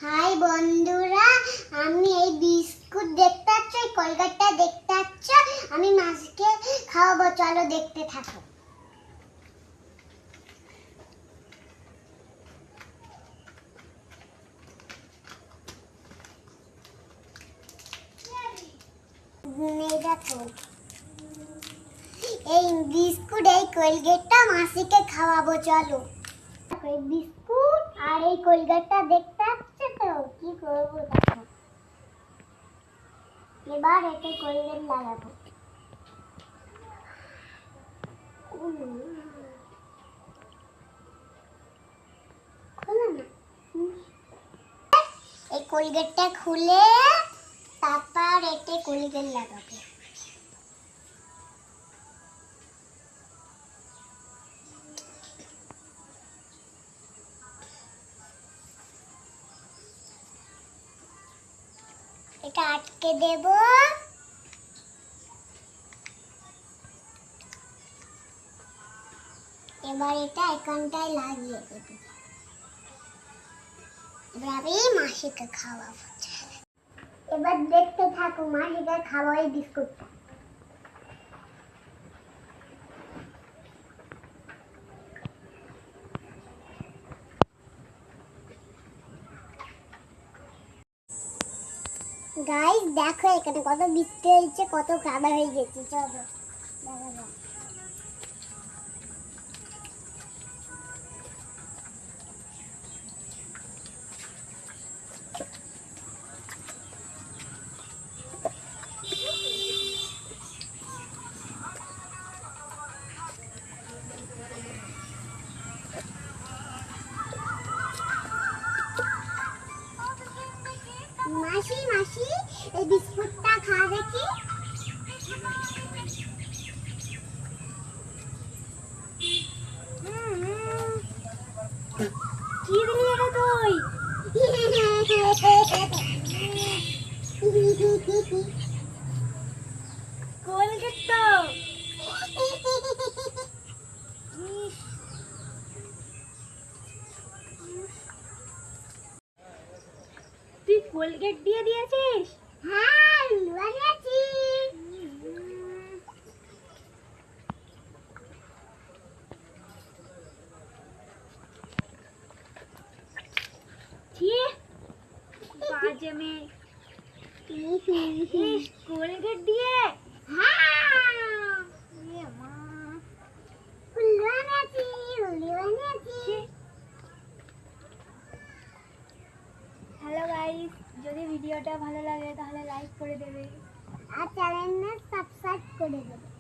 High বন্ধুরা, আমি এই বিস্কুট দেখতে পাচ্ছ, এই কলগেটটা দেখতে পাচ্ছ, আমি মাছকে খাওয়াবো। চলো দেখতে থাকো। এই দেখো, এই বিস্কুট এই কলগেটটা মাছকে খাওয়াবো। চলো, এই বিস্কুট আর এই কলগেটটা দেখতে পাচ্ছ তো, কি করবো দেখো। এবার এতে কলগেট লাগাবো। এই কলগেটটা খুলে তারপর এতে কলগেট লাগাবো। এটা আটকে দেব। এবার এটা এখানটায় লাগিয়ে দেব। এবার আমি মাসিকে খাওয়াবো। এবার দেখতে থাকো, মাসিকে খাওয়াবো এই বিস্কুটটা। গাইস দেখো, এখানে কত বৃষ্টি হয়েছে, কত কাদা হয়ে গেছে। চলো দেখা যাক। মাসি মাসি, এই বিস্কুটটা খা দেখি। কি দিলি এটা তুই? কোলগেট তো। তুই কোলগেট দিয়ে দিয়েছিস? হ্যাঁ, বানিয়েছি। বাজে মেয়ে। কোলগেট দিয়ে? হ্যাঁ, হ্যালো গাইস, যদি ভিডিওটা ভালো লাগে তাহলে লাইক করে দেবে আর চ্যানেলটা সাবস্ক্রাইব করে দেবে।